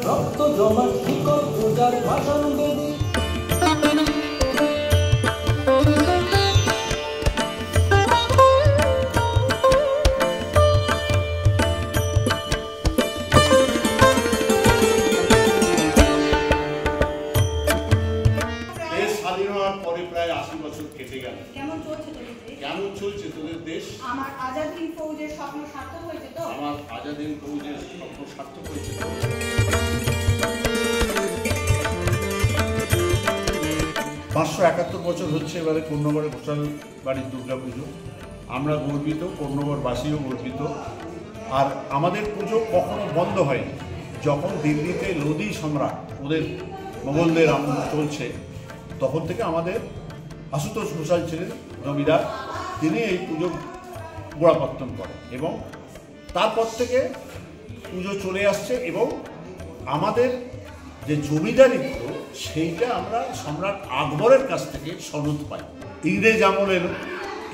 রক্ত জমা শিকল পূজার ভাষণ বেদী। কেমন চলছে তোদের দেশ? আমার আজাদ হিন্দ ফৌজের স্বপ্ন সার্থক হয়েছে তো? আমার আজাদ হিন্দ ফৌজের স্বপ্ন সার্থক হয়েছে তো? 571 বছর হচ্ছে এবারে কোন্নগরে ঘোষাল বাড়ির দুর্গাপুজো। আমরা গর্বিত, কোন্নগরবাসীও গর্বিত। আর আমাদের পুজো কখনো বন্ধ হয়নি। যখন দিল্লিতে লোদি সম্রাট ওদের মোগলদের আমল চলছে, তখন থেকে আমাদের আশুতোষ ঘোষাল ছিলেন জমিদার, তিনি এই পুজো গোড়াপত্তন করেন এবং তারপর থেকে পুজো চলে আসছে। এবং আমাদের যে জমিদারিত্ব সেইটা আমরা সম্রাট আকবরের কাছ থেকে সনদ পাই। ইংরেজ আমলে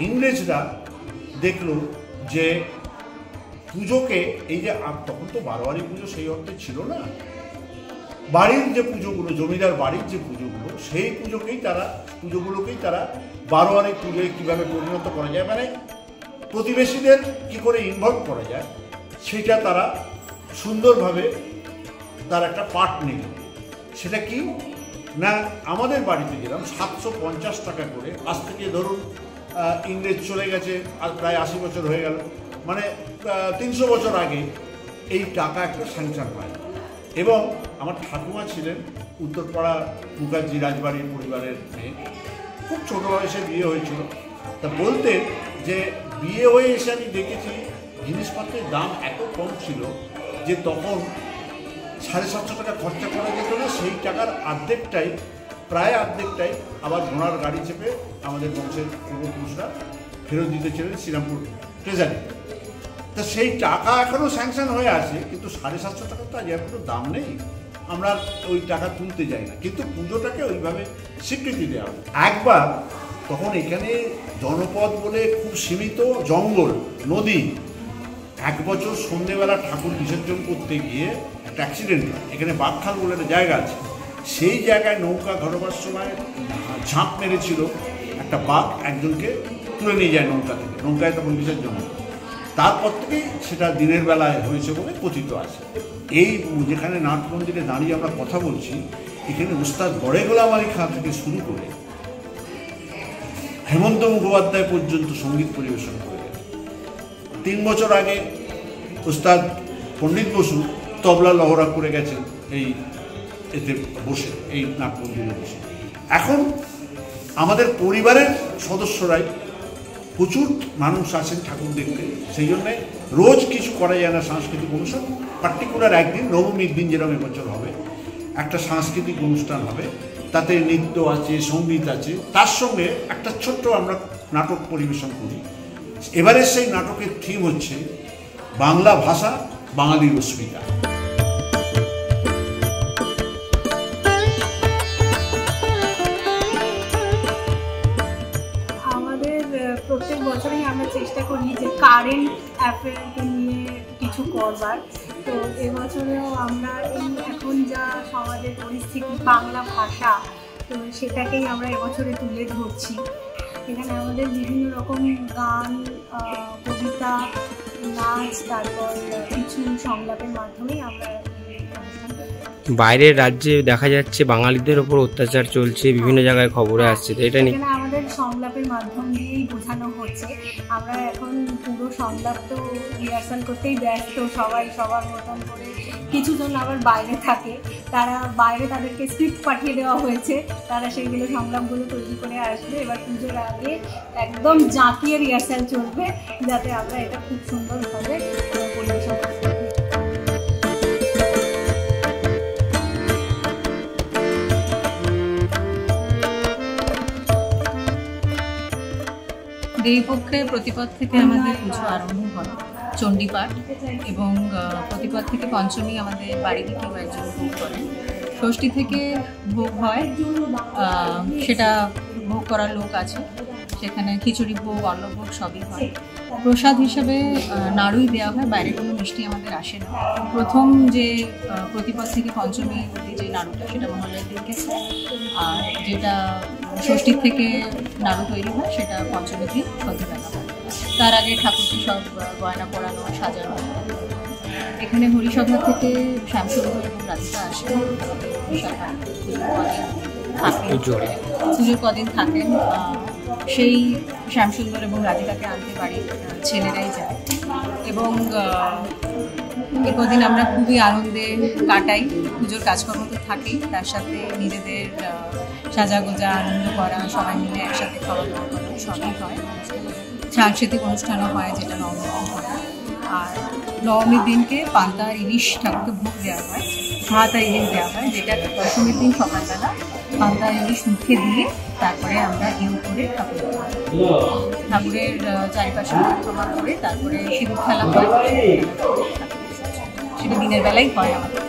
ইংরেজরা দেখল যে পুজোকে এই যে তখন তো বারোয়ারি পুজো সেই অর্থে ছিল না, বাড়ির যে পুজোগুলো, জমিদার বাড়ির যে পুজোগুলো, সেই পুজোগুলোকেই তারা বারোয়ারি পুজোয় কীভাবে পরিণত করা যায়, মানে প্রতিবেশীদের কি করে ইনভলভ করা যায়, সেটা তারা সুন্দরভাবে তার একটা পার্ট নিল। সেটা কি না, আমাদের বাড়িতে যেরকম 750 টাকা করে, আজ থেকে ধরুন ইংরেজ চলে গেছে আর প্রায় 80 বছর হয়ে গেল, মানে 300 বছর আগে এই টাকা একটা স্যাংশন হয়। এবং আমার ঠাকুমা ছিলেন উত্তরপাড়া মুখার্জি রাজবাড়ির পরিবারের মেয়ে, খুব ছোটো বয়সে বিয়ে হয়েছিল। তা বলতে যে বিয়ে হয়ে এসে আমি দেখেছি জিনিসপত্রের দাম এত কম ছিল যে তখন 750 টাকা খরচা করা যেত না, সেই টাকার অর্ধেকটাই, প্রায় অর্ধেকটাই আবার ঘোড়ার গাড়ি চেপে আমাদের বংশের পূর্বপুরুষরা ফেরত দিতেছিলেন শ্রীরামপুর ট্রেজারি। তা সেই টাকা এখনও স্যাংশন হয়ে আছে, কিন্তু 750 টাকা তো আজ এখনও দাম নেই, আমরা ওই টাকা তুলতে যাই না। কিন্তু পুজোটাকে ওইভাবে স্বীকৃতি দেওয়া হয়। একবার তখন এখানে জনপদ বলে খুব সীমিত জঙ্গল, নদী, এক বছর সন্ধ্যেবেলা ঠাকুর বিসর্জন করতে গিয়ে একটা অ্যাক্সিডেন্ট হয়। এখানে বাঘখাল বলে একটা জায়গা আছে, সেই জায়গায় নৌকা ঘরবার সময় ঝাঁপ মেরেছিল একটা বাঘ, একজনকে তুলে নিয়ে যায় নৌকা থেকে, নৌকায় তখন বিসর্জন। তারপর থেকেই সেটা দিনের বেলায় হয়েছে বলে কথিত আছে। এই যেখানে নাট মন্দিরে দাঁড়িয়ে আমরা কথা বলছি, এখানে উস্তাদ গড়ে গোলাম আলী খাঁ থেকে শুরু করে হেমন্ত মুখোপাধ্যায় পর্যন্ত সঙ্গীত পরিবেশন করে গেছে। 3 বছর আগে উস্তাদ পণ্ডিত বসু তবলা লহরা করে গেছেন এই এতে বসে, এই নাট মন্দিরে বসে। এখন আমাদের পরিবারের সদস্যরাই প্রচুর মানুষ আসেন ঠাকুর দেখতে, সেই জন্যে রোজ কিছু করা যায় না সাংস্কৃতিক অনুষ্ঠান। পার্টিকুলার একদিন, নবমীর দিন যেরকম এবছর হবে, একটা সাংস্কৃতিক অনুষ্ঠান হবে, তাতে নৃত্য আছে, সঙ্গীত আছে, তার সঙ্গে একটা ছোট্ট আমরা নাটক পরিবেশন করি। এবারে সেই নাটকের থিম হচ্ছে বাংলা ভাষা, বাঙালির অস্মিতা। প্রত্যেক বছরই আমরা চেষ্টা করি যে কারেন্ট অ্যাফেয়ারকে নিয়ে কিছু করবার। তো এবছরেও আমরা এই এখন যা সমাজের পরিস্থিতি, বাংলা ভাষা, তো সেটাকেই আমরা এবছরে তুলে ধরছি। এখানে আমাদের বিভিন্ন রকম গান, কবিতা, নাচ, তারপর কিছু সংলাপের মাধ্যমেই আমরা বাইরের রাজ্যে দেখা যাচ্ছে বাঙালিদের ওপর অত্যাচার চলছে, বিভিন্ন জায়গায় খবরে আসছে, তো এটা নিয়ে আমাদের সংলাপের মাধ্যম দিয়েই বোঝানো হচ্ছে। আমরা এখন পুরো সংলাপ তো রিহার্সাল করতেই ব্যস্ত, সবাই সবার মতন করে। কিছুজন আবার বাইরে থাকে, তারা বাইরে, তাদেরকে স্ক্রিপ্ট পাঠিয়ে দেওয়া হয়েছে, তারা সেইগুলো সংলাপগুলো তৈরি করে আসবে। এবার পুজোর আগে একদম জাঁকিয়ে রিহার্সাল চলবে, যাতে আমরা এটা খুব সুন্দরভাবে পরিবেশন করতে পারি। দেবীপক্ষে প্রতিপদ থেকে আমাদের পুজো আরম্ভ হয়, চণ্ডীপাঠ, এবং প্রতিপদ থেকে পঞ্চমী আমাদের বাড়িতে কেউ একজন ভোগ করেন। ষষ্ঠী থেকে ভোগ হয়, সেটা ভোগ করার লোক আছে। সেখানে খিচুড়ি ভোগ, অন্নভোগ সবই হয়। প্রসাদ হিসেবে নাড়ুই দেওয়া হয়, বাইরে কোনো মিষ্টি আমাদের আসে না। প্রথম যে প্রতিপদ থেকে পঞ্চমী অবধি যে নাড়ুটা সেটা মহালয়ার দিনকে, আর যেটা ষষ্ঠীর থেকে নাড়ু তৈরি হয় সেটা পঞ্চমীর দিন সন্ধ্যেবেলা হয়। তার আগে ঠাকুরকে সব গয়না পরানো, সাজানো। এখানে হরিসভা থেকে শ্যামসুন্দর এবং রাধিকা আসেন, পুজোর কদিন থাকেন। সেই শ্যামসুন্দর এবং রাধিকাকে আনতে বাড়ির ছেলেরাই যায় এবং এ কদিন আমরা খুবই আনন্দে কাটাই। পুজোর কাজকর্ম তো থাকেই, তার সাথে নিজেদের সাজাগোজা, আনন্দ করা, সবাই মিলে একসাথে খাওয়া দাওয়া করা সবই হয়। সাংস্কৃতিক অনুষ্ঠানও হয় যেটা নবমী হয়। আর নবমীর দিনকে পান্তা ইলিশ ঠাকুরকে ভোগ দেওয়া হয়, ভাত আর ইলিশ দেওয়া হয়, যেটা দশমীর দিন সকালবেলা পান্তা ইলিশ মুখে দিয়ে তারপরে আমরা ইউ করে ঠাকুরের চারিপাশে পরিক্রমা করে তারপরে সিঁদুর খেলা হয়। সেটা দিনের বেলাই হয় আমাদের।